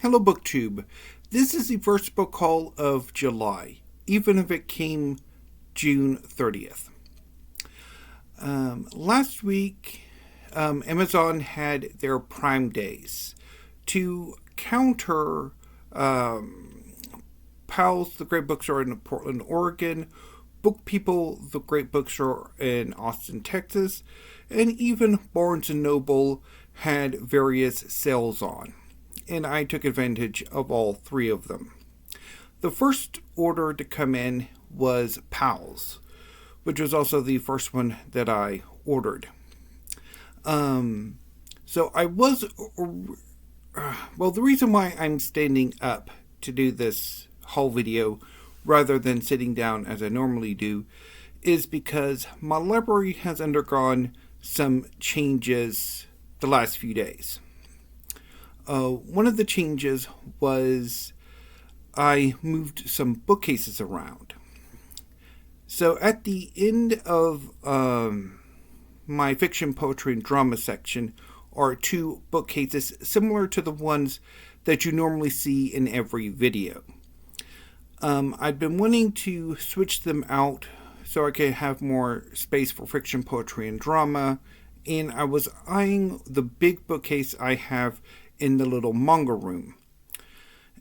Hello, BookTube. This is the first book haul of July, even if it came June 30th. Last week, Amazon had their Prime Days. To counter Powell's The Great Bookstore in Portland, Oregon, Book People, The Great Bookstore in Austin, Texas, and even Barnes & Noble had various sales on. And I took advantage of all three of them. The first order to come in was Powell's, which was also the first one that I ordered. So I was... the reason why I'm standing up to do this haul video rather than sitting down as I normally do is because my library has undergone some changes the last few days. One of the changes was I moved some bookcases around. So at the end of my fiction, poetry, and drama section are two bookcases similar to the ones that you normally see in every video. I've been wanting to switch them out so I could have more space for fiction, poetry, and drama, and I was eyeing the big bookcase I have in the little manga room.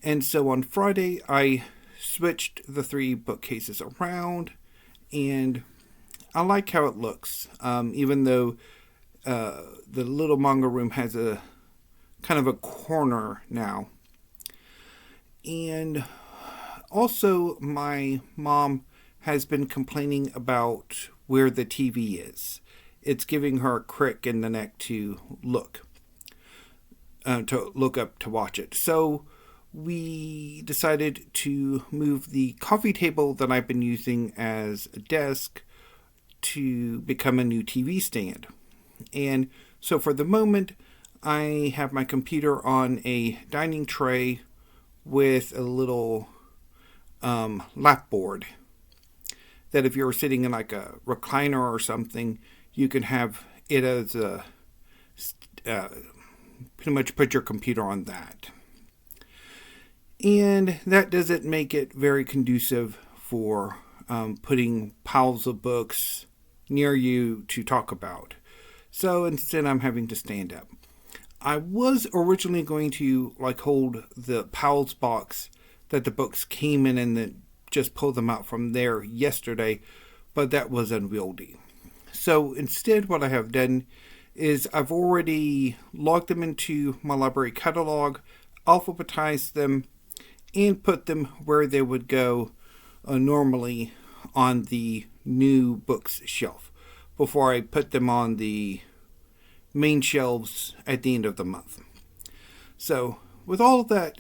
And so on Friday, I switched the three bookcases around, and I like how it looks, even though the little manga room has a kind of a corner now. And also, my mom has been complaining about where the TV is. It's giving her a crick in the neck to look up to watch it. So we decided to move the coffee table that I've been using as a desk to become a new TV stand. And so for the moment, I have my computer on a dining tray with a little lap board that if you're sitting in like a recliner or something, you can have it as a pretty much put your computer on that. And that doesn't make it very conducive for putting piles of books near you to talk about. So instead I'm having to stand up. I was originally going to hold the Powell's box that the books came in and then just pull them out from there yesterday, but that was unwieldy. So instead what I have done is I've already logged them into my library catalog, alphabetized them, and put them where they would go normally on the new books shelf before I put them on the main shelves at the end of the month. So with all of that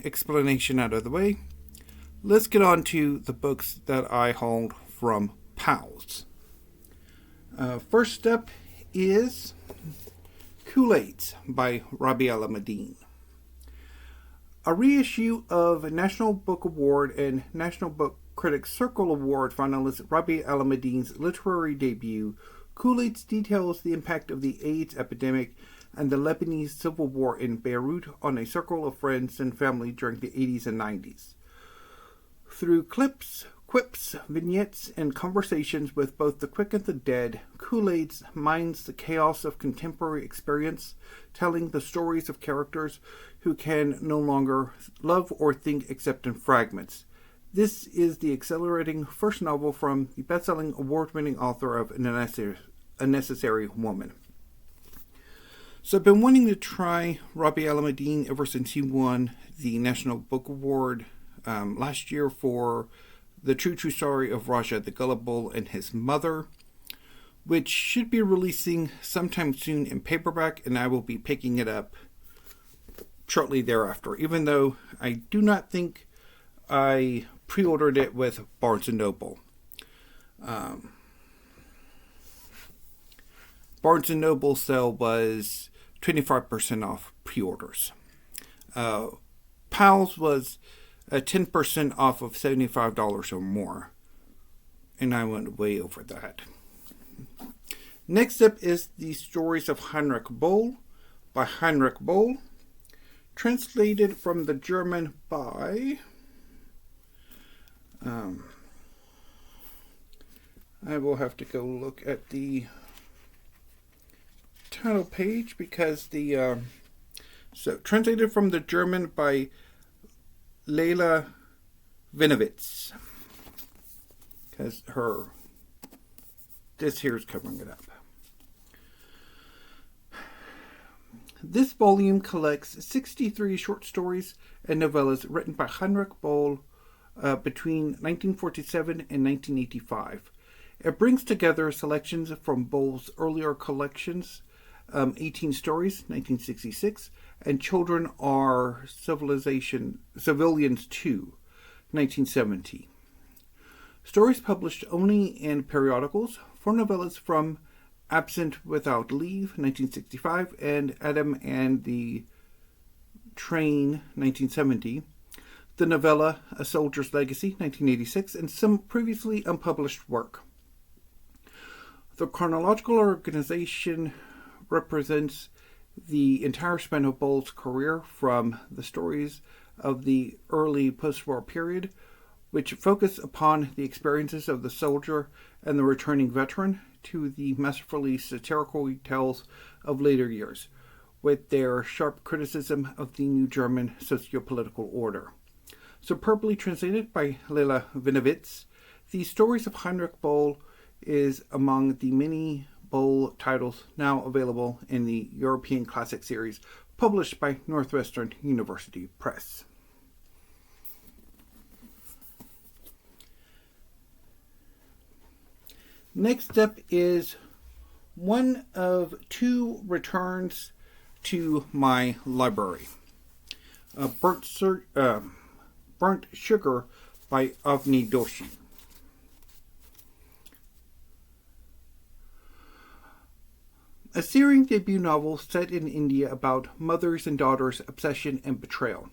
explanation out of the way, let's get on to the books that I hauled from Powell's. First up is Koolaids by Rabih Alameddine. A reissue of National Book Award and National Book Critics Circle Award finalist Rabih Alameddine's literary debut, Koolaids details the impact of the AIDS epidemic and the Lebanese civil war in Beirut on a circle of friends and family during the 80s and 90s. Through clips, quips, vignettes, and conversations with both the quick and the dead, Koolaids mines the chaos of contemporary experience, telling the stories of characters who can no longer love or think except in fragments. This is the exhilarating first novel from the best-selling award-winning author of A Necessary Woman. So I've been wanting to try Rabih Alameddine ever since he won the National Book Award last year for The True Story of Raja the Gullible and His Mother, which should be releasing sometime soon in paperback, and I will be picking it up shortly thereafter, even though I do not think I pre-ordered it with Barnes & Noble. Barnes & Noble sale was 25% off pre-orders. Powell's was 10% off of $75 or more, and I went way over that. Next up is The Stories of Heinrich Boll by Heinrich Boll, Translated from the German by... I will have to go look at the title page because the... So, translated from the German by Leila Vennewitz. Because this here is covering it up. This volume collects 63 short stories and novellas written by Heinrich Boll between 1947 and 1985. It brings together selections from Boll's earlier collections, 18 Stories, 1966, and Children Are Civilians 2, 1970. Stories published only in periodicals, 4 novellas from Absent Without Leave, 1965, and Adam and the Train, 1970. The novella A Soldier's Legacy, 1986, and some previously unpublished work. The chronological organization represents the entire span of Boll's career from the stories of the early post-war period, which focus upon the experiences of the soldier and the returning veteran, to the masterfully satirical tales of later years, with their sharp criticism of the new German socio-political order. Superbly translated by Leila Vennewitz, the stories of Heinrich Boll is among the many Boll titles now available in the European Classic series published by Northwestern University Press. Next up is one of 2 returns to my library. Burnt Sugar by Avni Doshi. A searing debut novel set in India about mothers and daughters' obsession and betrayal.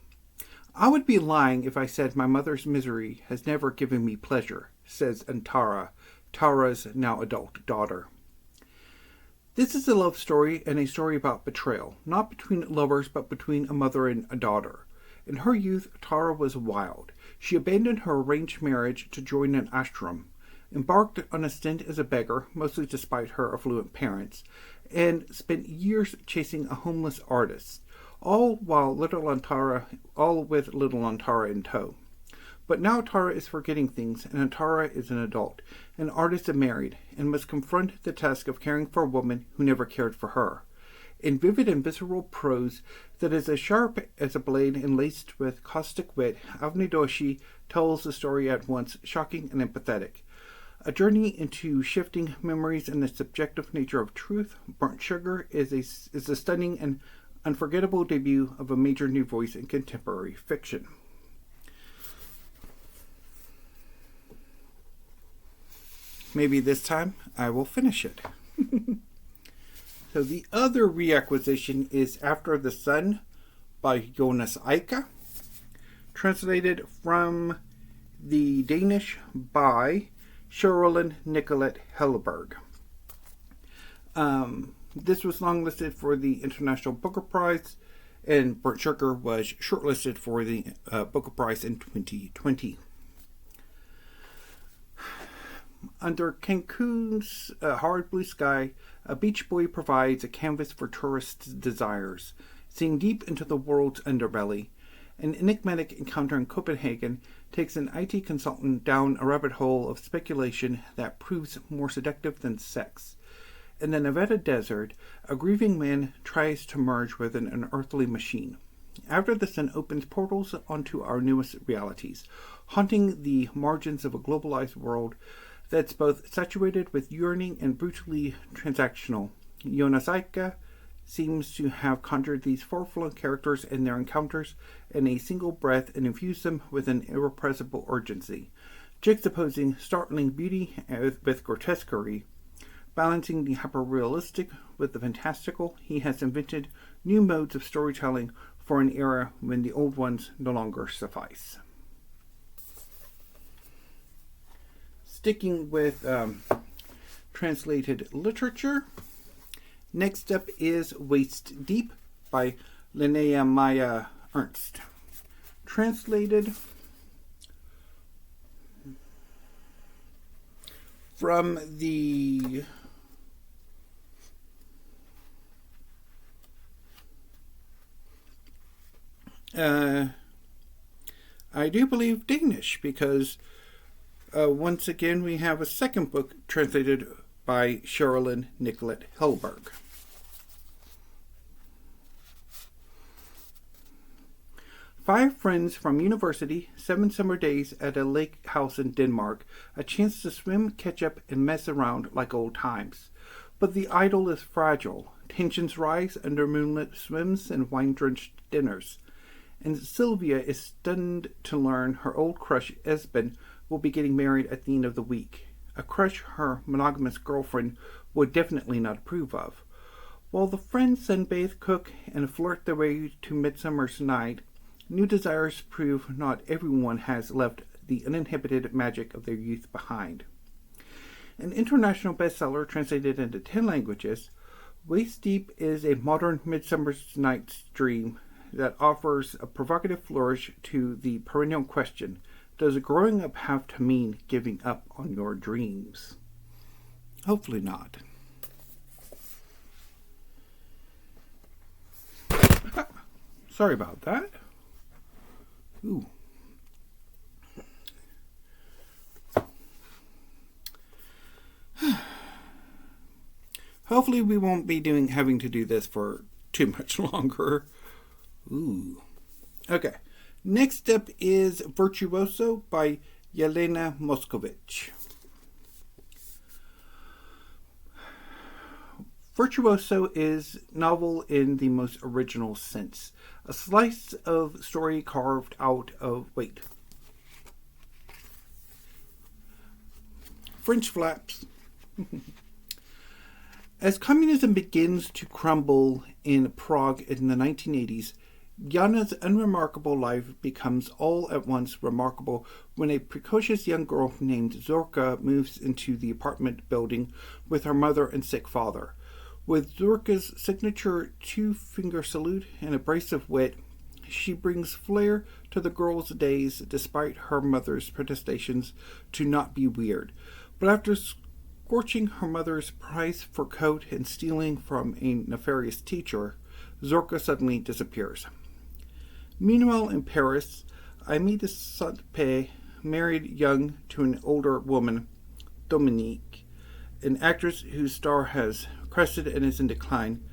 I would be lying if I said my mother's misery has never given me pleasure, says Antara, Tara's now adult daughter. This is a love story and a story about betrayal, not between lovers but between a mother and a daughter. In her youth, Tara was wild. She abandoned her arranged marriage to join an ashram, embarked on a stint as a beggar, mostly despite her affluent parents, and spent years chasing a homeless artist, all with little Antara in tow. But now Tara is forgetting things, and Antara is an adult, an artist and married, and must confront the task of caring for a woman who never cared for her. In vivid and visceral prose that is as sharp as a blade and laced with caustic wit, Avni Doshi tells the story at once shocking and empathetic. A journey into shifting memories and the subjective nature of truth, Burnt Sugar is a stunning and unforgettable debut of a major new voice in contemporary fiction. Maybe this time I will finish it. So the other reacquisition is After the Sun by Jonas Eika, translated from the Danish by Sherilyn Nicolette Hellberg. This was longlisted for the International Booker Prize, and Burnt Sugar was shortlisted for the Booker Prize in 2020. Under Cancun's hard blue sky, a beach boy provides a canvas for tourists' desires. Seeing deep into the world's underbelly, an enigmatic encounter in Copenhagen takes an IT consultant down a rabbit hole of speculation that proves more seductive than sex. In the Nevada desert, a grieving man tries to merge with an unearthly machine. After the Sun opens portals onto our newest realities, haunting the margins of a globalized world that's both saturated with yearning and brutally transactional. Jonas Eika seems to have conjured these far-flung characters and their encounters in a single breath and infused them with an irrepressible urgency, juxtaposing startling beauty with grotesquerie. Balancing the hyper-realistic with the fantastical, he has invented new modes of storytelling for an era when the old ones no longer suffice. Sticking with translated literature, next up is Waist Deep by Linea Maja Ernst. Translated from the I do believe Danish, because once again we have a second book translated by Sherilyn Nicolette Hellberg. Five friends from university, 7 summer days at a lake house in Denmark, a chance to swim, catch up, and mess around like old times. But the idyll is fragile. Tensions rise under moonlit swims and wine-drenched dinners. And Sylvia is stunned to learn her old crush Esben will be getting married at the end of the week. A crush her monogamous girlfriend would definitely not approve of. While the friends sunbathe, cook, and flirt their way to Midsummer's Night, new desires prove not everyone has left the uninhibited magic of their youth behind. An international bestseller translated into 10 languages, Waist Deep is a modern Midsummer's Night's Dream that offers a provocative flourish to the perennial question, does growing up have to mean giving up on your dreams? Hopefully not. Sorry about that. Ooh. Hopefully we won't be having to do this for too much longer. Ooh. Okay. Next up is Virtuoso by Yelena Moskovich. Virtuoso is novel in the most original sense. A slice of story carved out of... French flaps. As communism begins to crumble in Prague in the 1980s, Jana's unremarkable life becomes all at once remarkable when a precocious young girl named Zorka moves into the apartment building with her mother and sick father. With Zorka's signature two-finger salute and abrasive wit, she brings flair to the girl's days despite her mother's protestations to not be weird. But after scorching her mother's prize for coat and stealing from a nefarious teacher, Zorka suddenly disappears. Meanwhile, in Paris, Aimée de Saint-Pé married young to an older woman, Dominique, an actress whose star has crested and is in decline.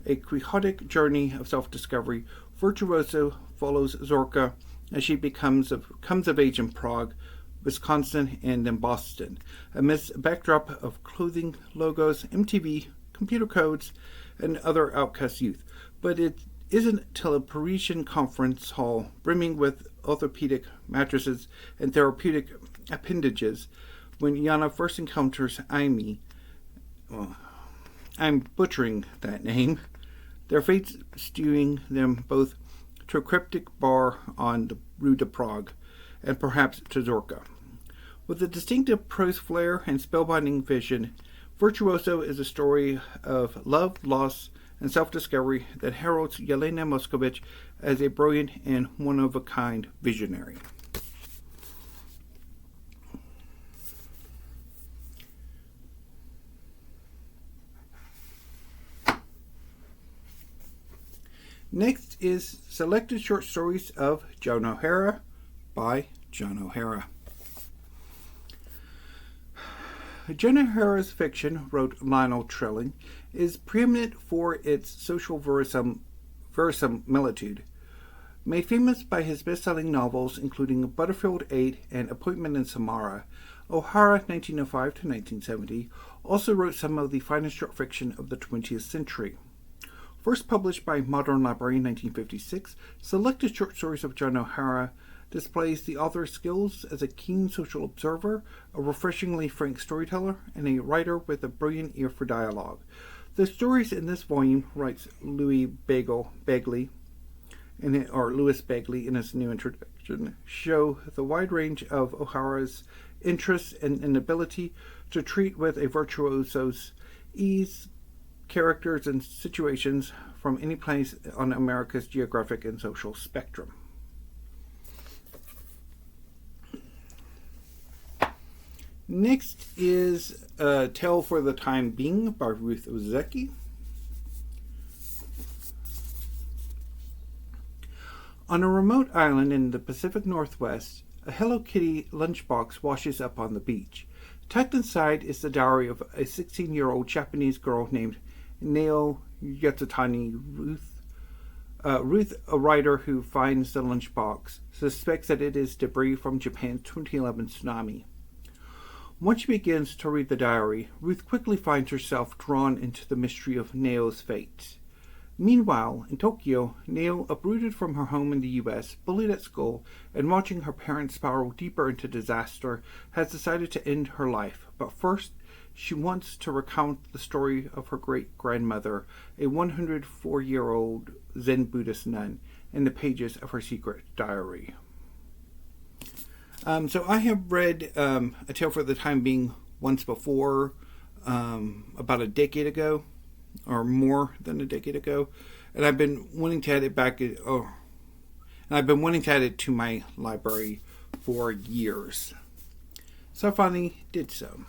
A quixotic journey of self-discovery, Virtuoso follows Zorka as she comes of age in Prague, Wisconsin, and in Boston, amidst a backdrop of clothing logos, MTV, computer codes, and other outcast youth. But it isn't till a Parisian conference hall brimming with orthopedic mattresses and therapeutic appendages when Jana first encounters Aimée. I'm butchering that name. Their fates stewing them both to a cryptic bar on the Rue de Prague, and perhaps to Zorka. With a distinctive prose flair and spellbinding vision, Virtuoso is a story of love, loss, and self-discovery that heralds Yelena Moskovich as a brilliant and one-of-a-kind visionary. Next is Selected Short Stories of John O'Hara by John O'Hara. John O'Hara's fiction, wrote Lionel Trilling, is preeminent for its social verisimilitude. Made famous by his best-selling novels, including Butterfield 8 and Appointment in Samara, O'Hara, 1905 to 1970, also wrote some of the finest short fiction of the 20th century. First published by Modern Library in 1956, Selected Short Stories of John O'Hara displays the author's skills as a keen social observer, a refreshingly frank storyteller, and a writer with a brilliant ear for dialogue. The stories in this volume, writes Louis Begley in his new introduction, show the wide range of O'Hara's interests and an ability to treat with a virtuoso's ease characters and situations from any place on America's geographic and social spectrum. Next is A Tale for the Time Being by Ruth Ozeki. On a remote island in the Pacific Northwest, a Hello Kitty lunchbox washes up on the beach. Tucked inside is the diary of a 16-year-old Japanese girl named Nao Yatsutani Ruth. Ruth, a writer who finds the lunchbox, suspects that it is debris from Japan's 2011 tsunami. Once she begins to read the diary, Ruth quickly finds herself drawn into the mystery of Nao's fate. Meanwhile, in Tokyo, Nao, uprooted from her home in the U.S., bullied at school, and watching her parents spiral deeper into disaster, has decided to end her life. But first, she wants to recount the story of her great-grandmother, a 104-year-old Zen Buddhist nun, in the pages of her secret diary. So I have read A Tale for the Time Being once before, about a decade ago, or more than a decade ago, and I've been wanting to add it back. And I've been wanting to add it to my library for years. So I finally did so.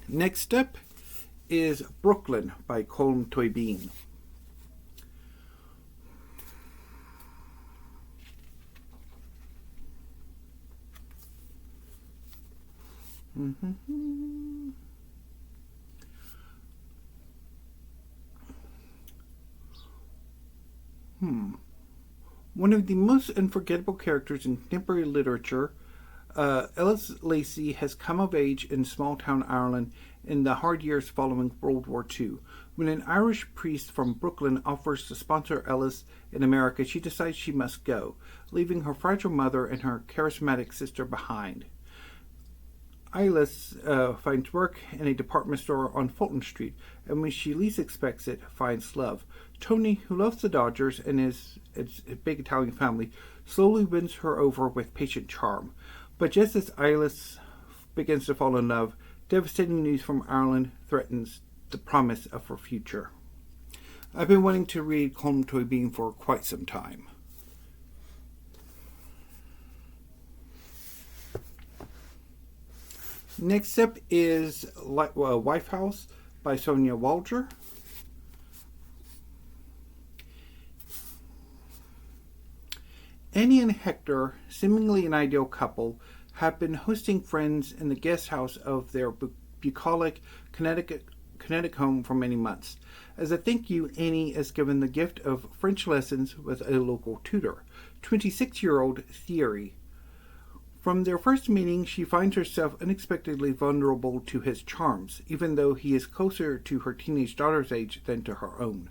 Next up is Brooklyn by Colm Toibin. One of the most unforgettable characters in contemporary literature, Ellis Lacey has come of age in small-town Ireland in the hard years following World War II. When an Irish priest from Brooklyn offers to sponsor Ellis in America, she decides she must go, leaving her fragile mother and her charismatic sister behind. Ellis finds work in a department store on Fulton Street, and when she least expects it, finds love. Tony, who loves the Dodgers and his big Italian family, slowly wins her over with patient charm. But just as Ellis begins to fall in love, devastating news from Ireland threatens the promise of her future. I've been wanting to read Colm Toibin for quite some time. Next up is Wifehouse by Sonya Walger. Annie and Hector, seemingly an ideal couple, have been hosting friends in the guest house of their bucolic Connecticut home for many months. As a thank you, Annie is given the gift of French lessons with a local tutor, 26-year-old Thierry. From their first meeting, she finds herself unexpectedly vulnerable to his charms, even though he is closer to her teenage daughter's age than to her own.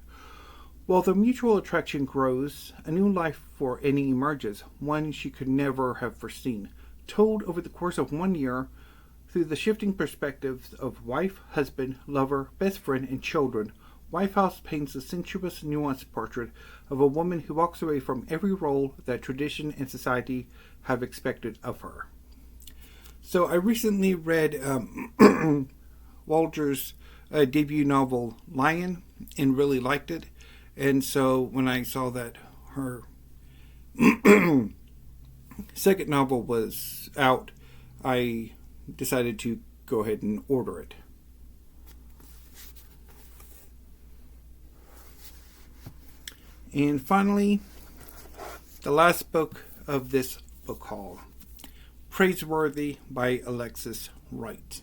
While the mutual attraction grows, a new life for Annie emerges, one she could never have foreseen. Told over the course of 1 year, through the shifting perspectives of wife, husband, lover, best friend, and children, Wifehouse paints a sensuous, nuanced portrait of a woman who walks away from every role that tradition and society have expected of her. So I recently read Walger's debut novel, Lion, and really liked it. And so when I saw that her second novel was out, I decided to go ahead and order it. And finally, the last book of this book haul, Praiseworthy by Alexis, Wright.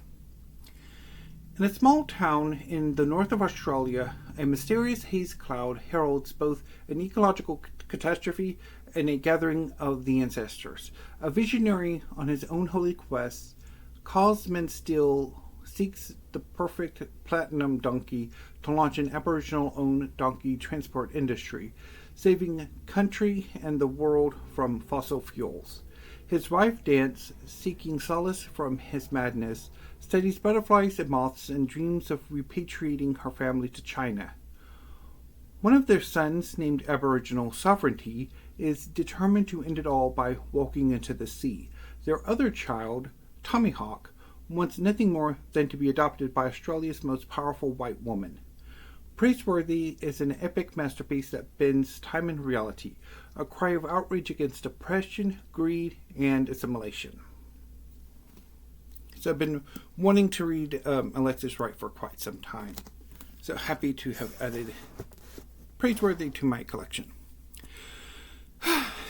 In a small town in the north of Australia, a mysterious haze cloud heralds both an ecological catastrophe and a gathering of the ancestors. A visionary on his own holy quest, Cosman Steele seeks the perfect platinum donkey to launch an Aboriginal-owned donkey transport industry, saving country and the world from fossil fuels. His wife Dance, seeking solace from his madness, studies butterflies and moths and dreams of repatriating her family to China. One of their sons, named Aboriginal Sovereignty, is determined to end it all by walking into the sea. Their other child, Tommyhawk, wants nothing more than to be adopted by Australia's most powerful white woman. Praiseworthy is an epic masterpiece that bends time and reality, a cry of outrage against oppression, greed, and assimilation. So I've been wanting to read Alexis Wright for quite some time. So happy to have added Praiseworthy to my collection.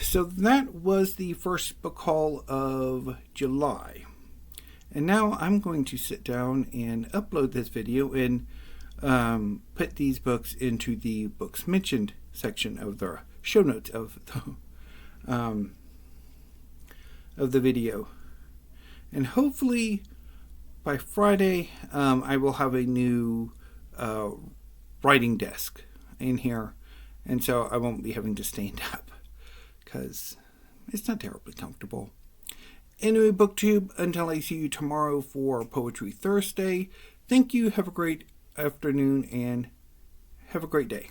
So that was the first book haul of July. And now I'm going to sit down and upload this video and put these books into the books mentioned section of the show notes of the video. And hopefully by Friday I will have a new writing desk in here, and so I won't be having to stand up because it's not terribly comfortable. Anyway, BookTube, until I see you tomorrow for Poetry Thursday, thank you, have a great afternoon, and have a great day.